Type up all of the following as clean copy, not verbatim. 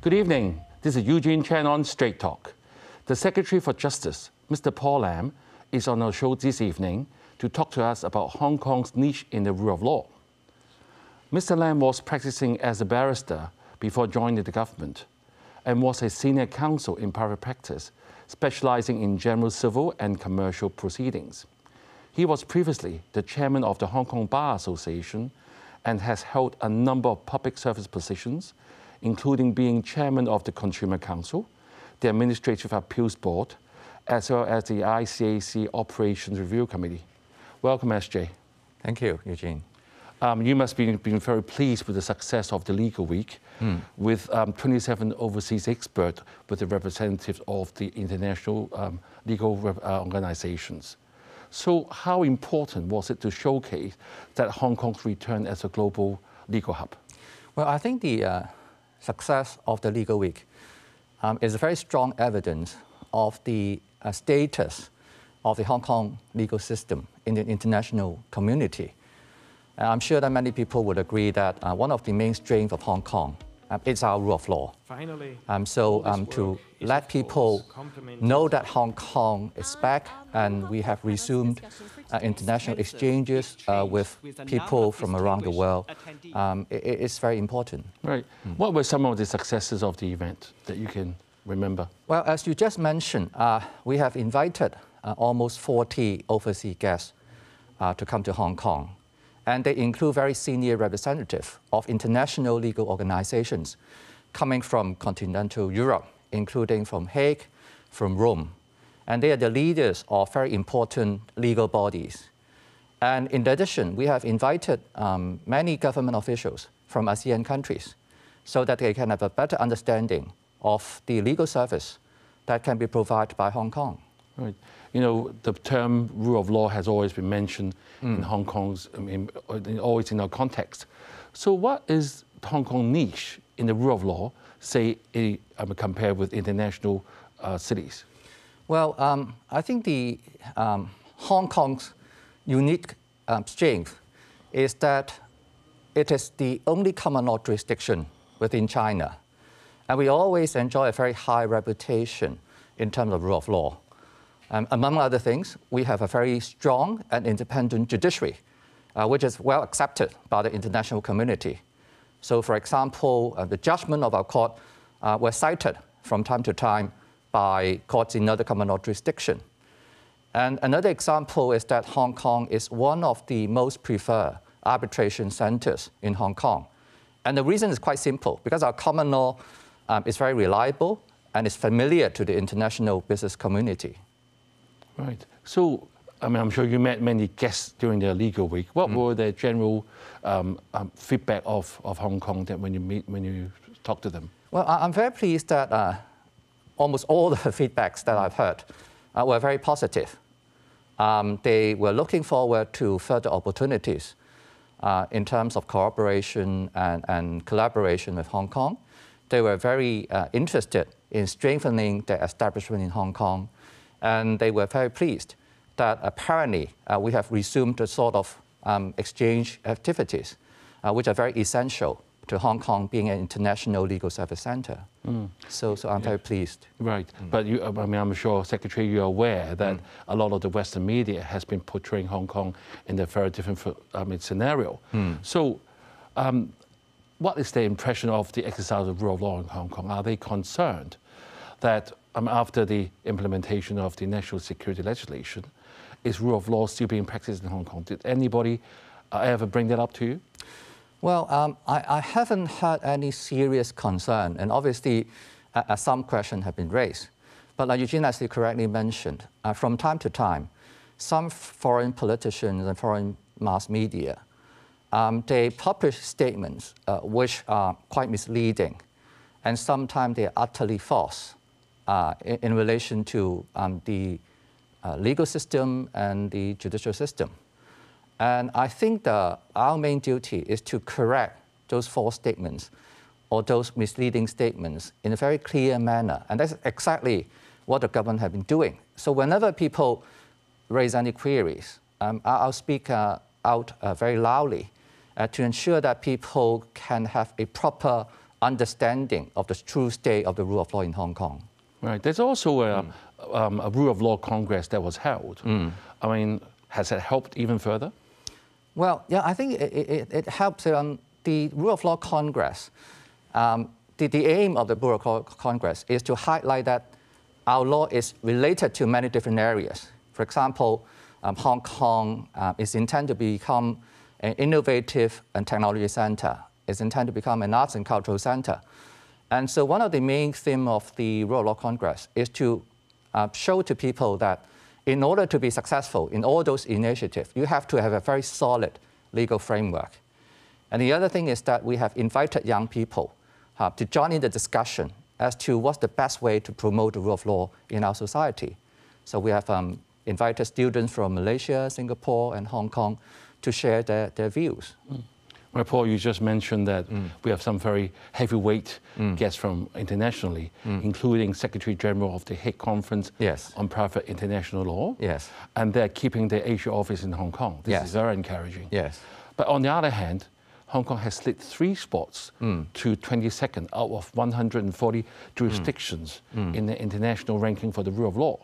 Good evening. This is Eugene Chen on Straight Talk. The Secretary for Justice, Mr. Paul Lam, is on our show this evening to talk to us about Hong Kong's niche in the rule of law. Mr. Lam was practicing as a barrister before joining the government and was a senior counsel in private practice, specializing in general civil and commercial proceedings. He was previously the chairman of the Hong Kong Bar Association and has held a number of public service positions, including being chairman of the Consumer Council, the Administrative Appeals Board, as well as the ICAC Operations Review Committee. Welcome, SJ. Thank you, Eugene. You must be very pleased with the success of the Legal Week, with 27 overseas experts with the representatives of the international legal organizations. So how important was it to showcase that Hong Kong's return as a global legal hub? Well, I think the success of the Legal Week is a very strong evidence of the status of the Hong Kong legal system in the international community. I'm sure that many people would agree that one of the main strengths of Hong Kong is our rule of law. Finally, to let people know that Hong Kong is back and we have resumed international exchanges with people from around the world, it's very important. Right. What were some of the successes of the event that you can remember? Well, as you just mentioned, we have invited almost 40 overseas guests to come to Hong Kong. And they include very senior representatives of international legal organizations coming from continental Europe, including from Hague, from Rome. And they are the leaders of very important legal bodies. And in addition, we have invited many government officials from ASEAN countries so that they can have a better understanding of the legal service that can be provided by Hong Kong. Right. You know, the term rule of law has always been mentioned in Hong Kong's, always in our context. So what is Hong Kong niche in the rule of law, say, compared with international cities? Well, I think the Hong Kong's unique strength is that it is the only common law jurisdiction within China. And we always enjoy a very high reputation in terms of rule of law. Among other things, we have a very strong and independent judiciary, which is well accepted by the international community. So, for example, the judgment of our court were cited from time to time by courts in other common law jurisdiction. And another example is that Hong Kong is one of the most preferred arbitration centers in Hong Kong. And the reason is quite simple, because our common law is very reliable and is familiar to the international business community. Right. So, I'm sure you met many guests during the Legal Week. What were the general feedback of Hong Kong that when you talk to them? Well, I'm very pleased that almost all the feedbacks that I've heard were very positive. They were looking forward to further opportunities in terms of cooperation and collaboration with Hong Kong. They were very interested in strengthening their establishment in Hong Kong. And they were very pleased that apparently we have resumed the sort of exchange activities which are very essential to Hong Kong being an international legal service center. So I'm very pleased. Right. But I'm sure, Secretary, you're aware that a lot of the Western media has been portraying Hong Kong in a very different scenario. So what is their impression of the exercise of rule of law in Hong Kong? Are they concerned that after the implementation of the national security legislation, is rule of law still being practiced in Hong Kong? Did anybody ever bring that up to you? Well, I haven't had any serious concern, and obviously some questions have been raised. But like Eugene, as you correctly mentioned, from time to time, some foreign politicians and foreign mass media, they publish statements which are quite misleading, and sometimes they are utterly false. In relation to the legal system and the judicial system. And I think our main duty is to correct those false statements or those misleading statements in a very clear manner. And that's exactly what the government has been doing. So whenever people raise any queries, I'll speak out very loudly to ensure that people can have a proper understanding of the true state of the rule of law in Hong Kong. Right. There's also a rule of law Congress that was held. I mean, has it helped even further? Well, yeah, I think it helps. The rule of law Congress, the aim of the rule of law Congress is to highlight that our law is related to many different areas. For example, Hong Kong is intended to become an innovative and technology center. It's intended to become an arts and cultural center. And so one of the main themes of the Rule of Law Congress is to show to people that in order to be successful in all those initiatives, you have to have a very solid legal framework. And the other thing is that we have invited young people to join in the discussion as to what's the best way to promote the rule of law in our society. So we have invited students from Malaysia, Singapore, and Hong Kong to share their views. Well, Paul, you just mentioned that we have some very heavyweight guests from internationally, including Secretary General of the Hague Conference on Private International Law. Yes. And they're keeping their Asia office in Hong Kong. This is very encouraging. Yes. But on the other hand, Hong Kong has slid 3 spots to 22nd out of 140 jurisdictions in the international ranking for the rule of law.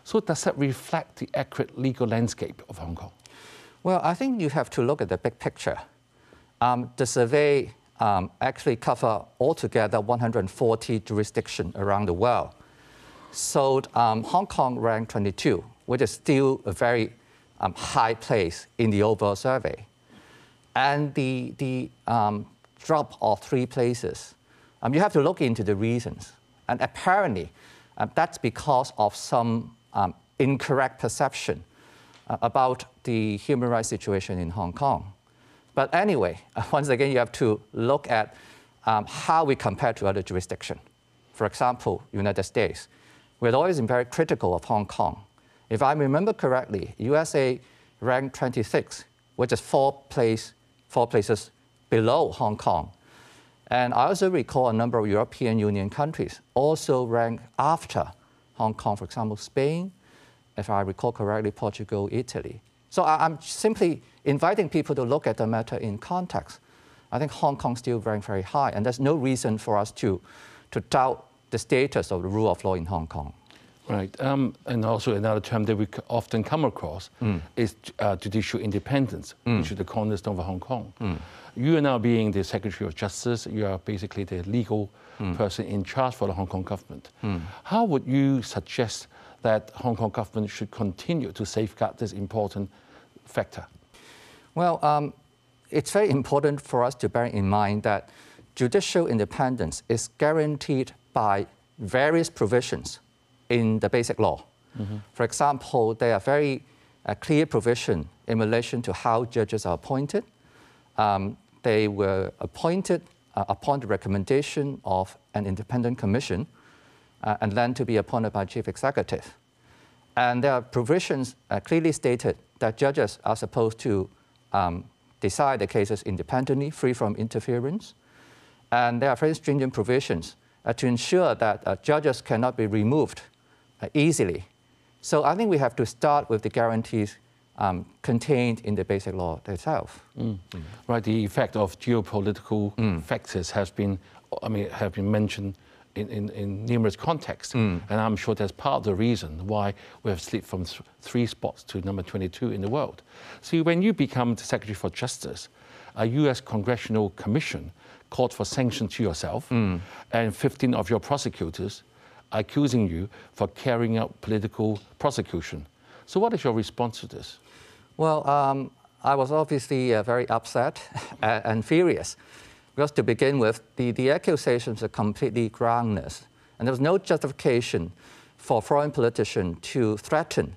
So does that reflect the accurate legal landscape of Hong Kong? Well, I think you have to look at the big picture. The survey actually covers altogether 140 jurisdictions around the world. So Hong Kong ranked 22, which is still a very high place in the overall survey. And the drop of 3 places, you have to look into the reasons. And apparently, that's because of some incorrect perception about the human rights situation in Hong Kong. But anyway, once again, you have to look at how we compare to other jurisdictions. For example, United States. We've always been very critical of Hong Kong. If I remember correctly, USA ranked 26, which is 4 places below Hong Kong. And I also recall a number of European Union countries also ranked after Hong Kong, for example, Spain, if I recall correctly, Portugal, Italy. So I'm simply inviting people to look at the matter in context. I think Hong Kong still ranks very high, and there's no reason for us to doubt the status of the rule of law in Hong Kong. Right, and also another term that we often come across is judicial independence, which is the cornerstone of Hong Kong. You are now being the Secretary of Justice, you are basically the legal person in charge for the Hong Kong government. How would you suggest that Hong Kong government should continue to safeguard this important factor? Well, it's very important for us to bear in mind that judicial independence is guaranteed by various provisions in the basic law. For example, there are very clear provisions in relation to how judges are appointed. They were appointed upon the recommendation of an independent commission and then to be appointed by chief executive. And there are provisions clearly stated that judges are supposed to decide the cases independently, free from interference. And there are very stringent provisions to ensure that judges cannot be removed easily. So I think we have to start with the guarantees contained in the basic law itself. Right, the effect of geopolitical factors have been mentioned in numerous contexts, and I'm sure that's part of the reason why we have slipped from 3 spots to number 22 in the world. See, when you become the Secretary for Justice, a U.S. Congressional Commission called for sanctions to yourself, and 15 of your prosecutors are accusing you for carrying out political prosecution. So what is your response to this? Well, I was obviously very upset and furious. Because to begin with, the accusations are completely groundless. And there was no justification for foreign politicians to threaten,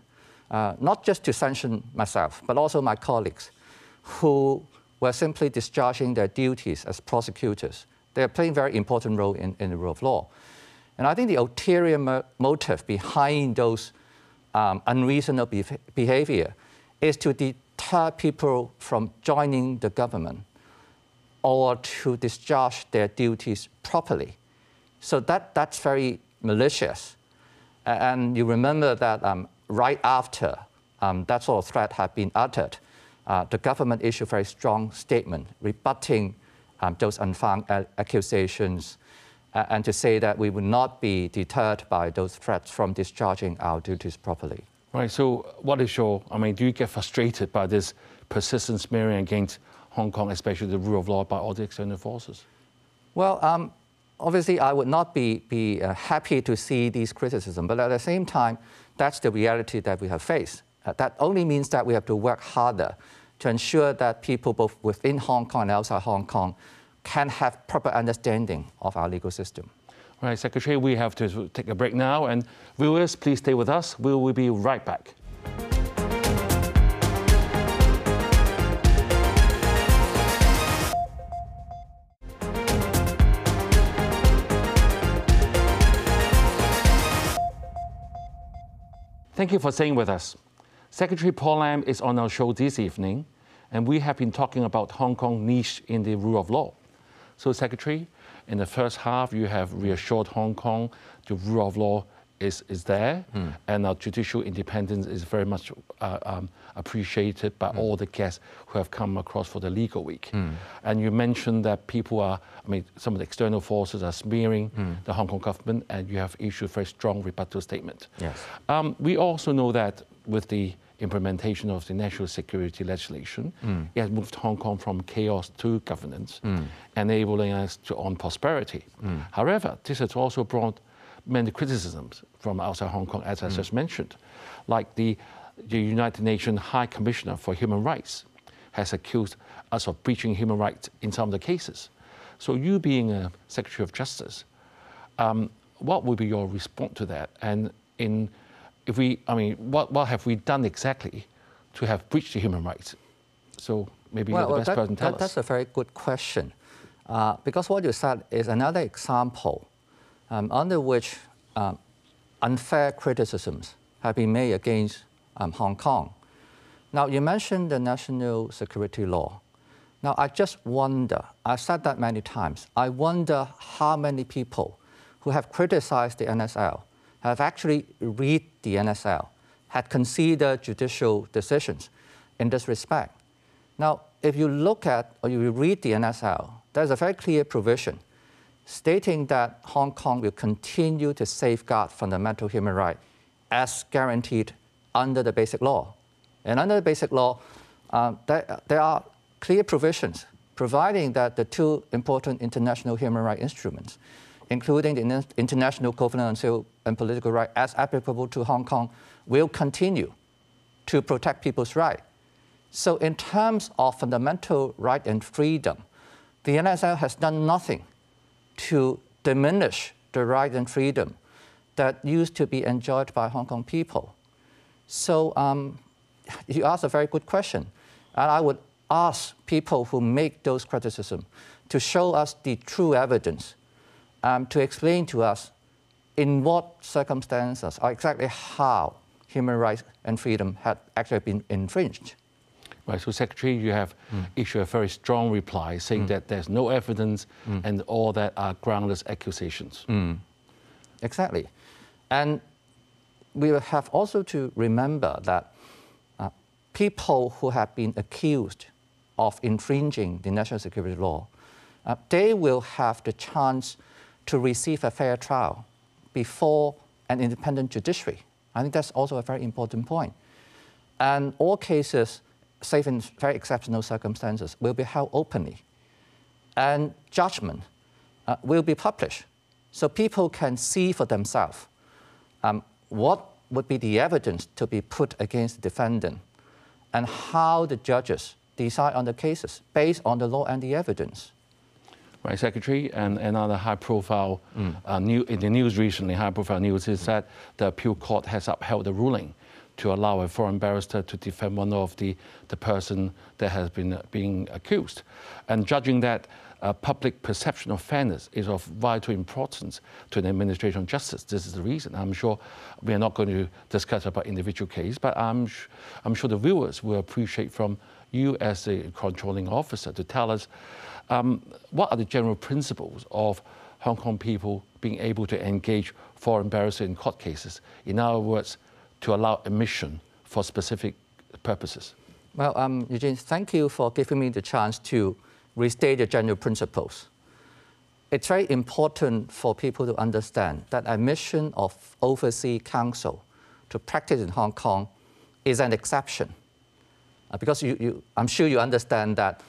not just to sanction myself, but also my colleagues, who were simply discharging their duties as prosecutors. They are playing a very important role in the rule of law. And I think the ulterior motive behind those unreasonable behavior is to deter people from joining the government or to discharge their duties properly. So that's very malicious. And you remember that right after that sort of threat had been uttered, the government issued a very strong statement rebutting those unfounded accusations, and to say that we would not be deterred by those threats from discharging our duties properly. Right, so what is your, do you get frustrated by this persistent smearing against Hong Kong, especially the rule of law, by all the external forces? Well, obviously I would not be happy to see these criticisms, but at the same time, that's the reality that we have faced. That only means that we have to work harder to ensure that people both within Hong Kong and outside Hong Kong can have proper understanding of our legal system. Right, Secretary, we have to take a break now, and viewers, please stay with us. We will be right back. Thank you for staying with us. Secretary Paul Lam is on our show this evening, and we have been talking about Hong Kong's niche in the rule of law. So, Secretary, in the first half, you have reassured Hong Kong the rule of law is there, and our judicial independence is very much appreciated by all the guests who have come across for the legal week. And you mentioned that people are, some of the external forces are smearing the Hong Kong government, and you have issued a very strong rebuttal statement. Yes. We also know that with the implementation of the national security legislation, it has moved Hong Kong from chaos to governance, enabling us to own prosperity. However, this has also brought many criticisms from outside Hong Kong, as I just mentioned, like the United Nations High Commissioner for Human Rights has accused us of breaching human rights in some of the cases. So you being a Secretary of Justice, what would be your response to that? And what have we done exactly to have breached the human rights? So maybe you're the best person to tell us. That's a very good question, because what you said is another example under which unfair criticisms have been made against Hong Kong. Now, you mentioned the national security law. Now, I just wonder, I've said that many times, I wonder how many people who have criticized the NSL have actually read the NSL, had considered judicial decisions in this respect. Now, if you look at or you read the NSL, there's a very clear provision stating that Hong Kong will continue to safeguard fundamental human rights as guaranteed under the Basic Law. And under the Basic Law, there are clear provisions providing that the two important international human rights instruments, including the International Covenant on Civil and Political Rights as applicable to Hong Kong, will continue to protect people's rights. So in terms of fundamental right and freedom, the NSL has done nothing to diminish the right and freedom that used to be enjoyed by Hong Kong people. So you asked a very good question. And I would ask people who make those criticisms to show us the true evidence, to explain to us in what circumstances or exactly how human rights and freedom had actually been infringed. Right, so Secretary, you have issued a very strong reply saying that there's no evidence and all that are groundless accusations. Exactly. And we have also to remember that people who have been accused of infringing the national security law, they will have the chance to receive a fair trial before an independent judiciary. I think that's also a very important point. And all cases, save in very exceptional circumstances, will be held openly. And judgment will be published. So people can see for themselves what would be the evidence to be put against the defendant and how the judges decide on the cases based on the law and the evidence. Right, Secretary, and another high-profile in the news recently, high-profile news is that the appeal court has upheld the ruling to allow a foreign barrister to defend one of the person that has been being accused. And judging that public perception of fairness is of vital importance to the administration of justice. This is the reason. I'm sure we are not going to discuss about individual case, but I'm sure the viewers will appreciate from you as a controlling officer to tell us what are the general principles of Hong Kong people being able to engage foreign barristers in court cases. In other words, to allow admission for specific purposes. Well, Eugene, thank you for giving me the chance to restate the general principles. It's very important for people to understand that admission of overseas counsel to practice in Hong Kong is an exception. Because I'm sure you understand that,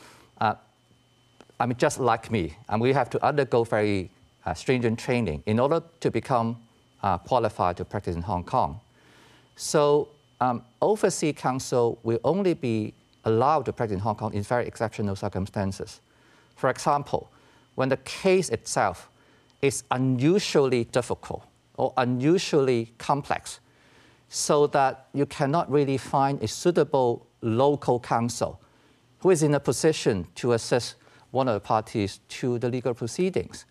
just like me, we have to undergo very stringent training in order to become qualified to practice in Hong Kong. So overseas counsel will only be allowed to practice in Hong Kong in very exceptional circumstances. For example, when the case itself is unusually difficult or unusually complex, so that you cannot really find a suitable local counsel who is in a position to assist one of the parties to the legal proceedings.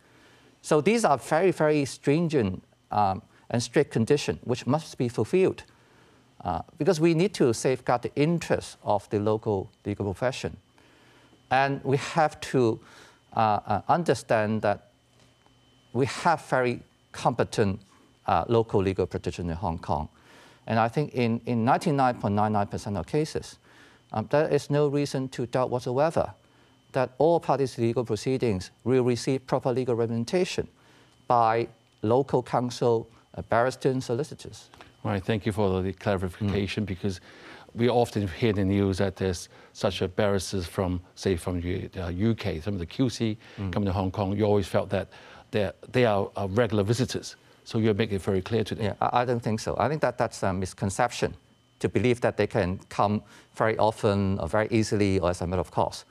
So these are very, very stringent and strict conditions which must be fulfilled because we need to safeguard the interests of the local legal profession. And we have to understand that we have very competent local legal practitioners in Hong Kong. And I think in 99.99% of cases, there is no reason to doubt whatsoever that all parties to legal proceedings will receive proper legal representation by local counsel, barristers, and solicitors. Right, thank you for the clarification, because we often hear in the news that there's such a barristers from, say, from the UK, some of the QC coming to Hong Kong. You always felt that they are regular visitors. So you make it very clear to them. Yeah, I don't think so. I think that's a misconception to believe that they can come very often or very easily or as a matter of course.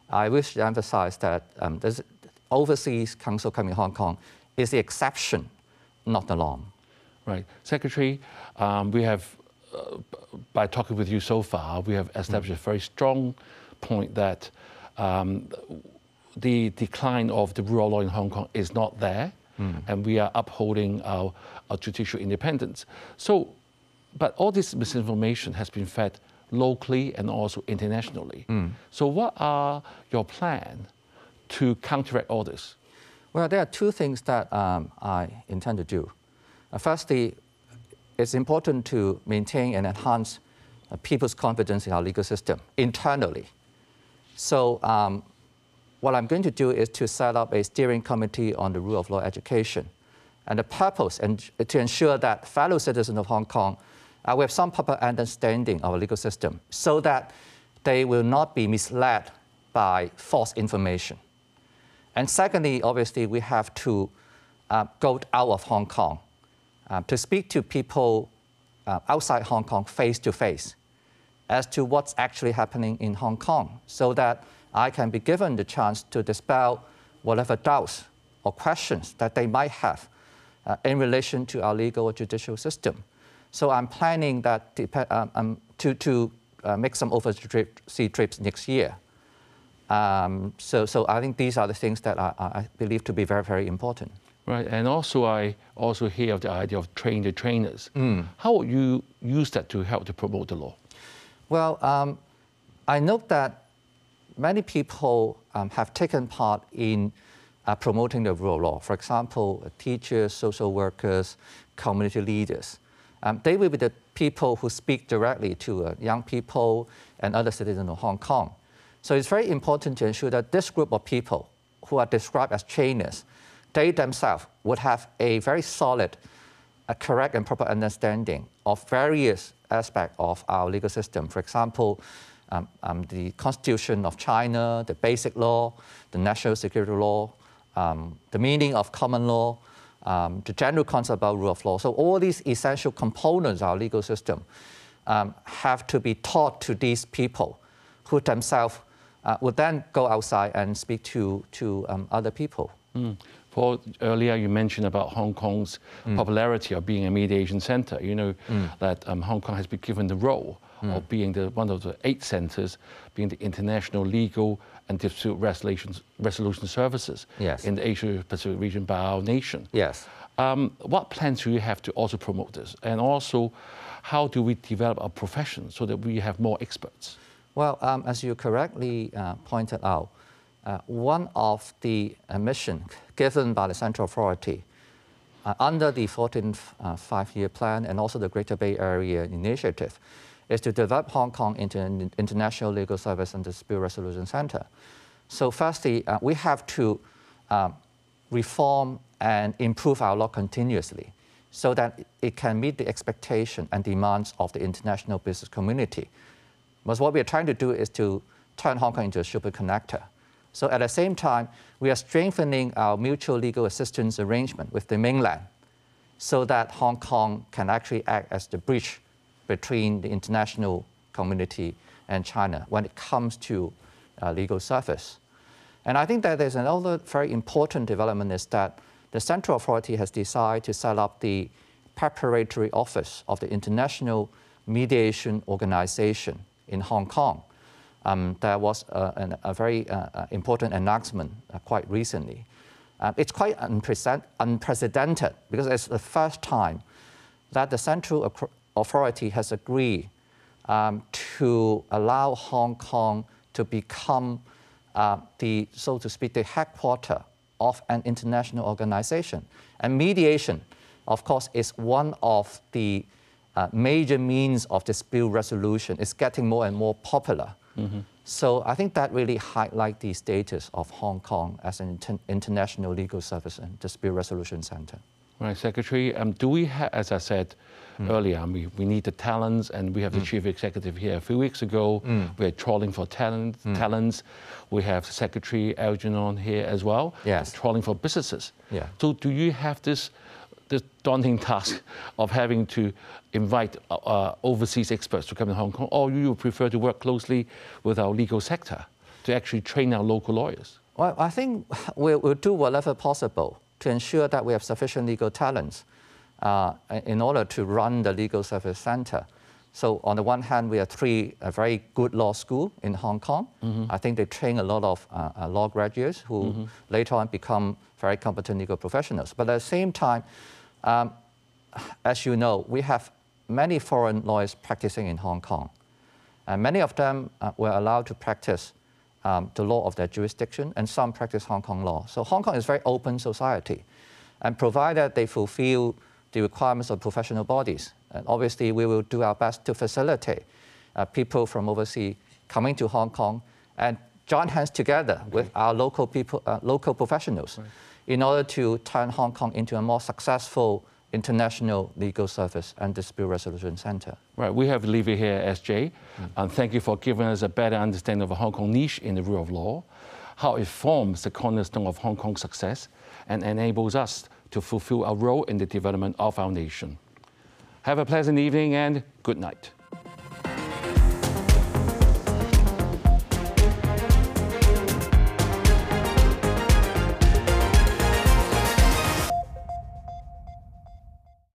I wish to emphasize that this overseas counsel coming to Hong Kong is the exception, not the norm. Right. Secretary, we have, by talking with you so far, we have established a very strong point that the decline of the rule of law in Hong Kong is not there, and we are upholding our judicial independence. So, but all this misinformation has been fed locally and also internationally. So what are your plans to counteract all this? Well, there are two things that I intend to do. Firstly, it's important to maintain and enhance people's confidence in our legal system internally. So what I'm going to do is to set up a steering committee on the rule of law education. And the purpose is to ensure that fellow citizens of Hong Kong will have some proper understanding of our legal system so that they will not be misled by false information. And secondly, obviously, we have to go out of Hong Kong to speak to people outside Hong Kong face to face as to what's actually happening in Hong Kong so that I can be given the chance to dispel whatever doubts or questions that they might have in relation to our legal or judicial system. So I'm planning that to make some overseas trips next year. So I think these are the things that I believe to be very, very important. Right, and also I also hear of the idea of train the trainers. How would you use that to help to promote the law? Well, I note that many people have taken part in promoting the rule of law. For example, teachers, social workers, community leaders. They will be the people who speak directly to young people and other citizens of Hong Kong. So it's very important to ensure that this group of people who are described as trainers, they themselves would have a very solid, correct and proper understanding of various aspects of our legal system. For example, the Constitution of China, the Basic Law, the National Security Law, the meaning of common law, the general concept about rule of law. So all these essential components of our legal system have to be taught to these people who themselves would then go outside and speak to other people. Paul, earlier you mentioned about Hong Kong's popularity of being a mediation center. You know that Hong Kong has been given the role of being one of the 8 centers, being the international legal and dispute resolution services in the Asia-Pacific region by our nation. Yes. What plans do you have to also promote this? And also, how do we develop our profession so that we have more experts? Well, as you correctly pointed out, one of the missions given by the Central Authority under the 14th Five-Year Plan and also the Greater Bay Area Initiative is to develop Hong Kong into an international legal service and dispute resolution center. So firstly, we have to reform and improve our law continuously so that it can meet the expectation and demands of the international business community. But what we are trying to do is to turn Hong Kong into a super connector. So at the same time, we are strengthening our mutual legal assistance arrangement with the mainland so that Hong Kong can actually act as the bridge between the international community and China when it comes to legal service. And I think that there's another very important development is that the central authority has decided to set up the preparatory office of the International Mediation Organization in Hong Kong. There was a very important announcement quite recently. It's quite unprecedented because it's the first time that the central authority has agreed to allow Hong Kong to become so to speak, the headquarters of an international organization. And mediation, of course, is one of the major means of dispute resolution. It's getting more and more popular. Mm-hmm. So I think that really highlights the status of Hong Kong as an international legal service and dispute resolution center. Right, Secretary. Do we have, as I said earlier, we need the talents, and we have the Chief Executive here. A few weeks ago, we were trawling for talents. We have Secretary Algernon here as well, trawling for businesses. Yeah. So do you have this daunting task of having to invite overseas experts to come to Hong Kong, or you prefer to work closely with our legal sector to actually train our local lawyers? Well, I think we'll do whatever possible to ensure that we have sufficient legal talents in order to run the legal service center. So on the one hand, we have a very good law school in Hong Kong. Mm-hmm. I think they train a lot of law graduates who later on become very competent legal professionals. But at the same time, as you know, we have many foreign lawyers practicing in Hong Kong. And many of them were allowed to practice the law of their jurisdiction, and some practice Hong Kong law. So Hong Kong is a very open society. And provided they fulfill the requirements of professional bodies, and obviously we will do our best to facilitate people from overseas coming to Hong Kong and join hands together with our local people, local professionals, in order to turn Hong Kong into a more successful international legal service and dispute resolution center. Right, we have Livy here, SJ, and thank you for giving us a better understanding of a Hong Kong niche in the rule of law, how it forms the cornerstone of Hong Kong's success and enables us to fulfill our role in the development of our nation. Have a pleasant evening and good night.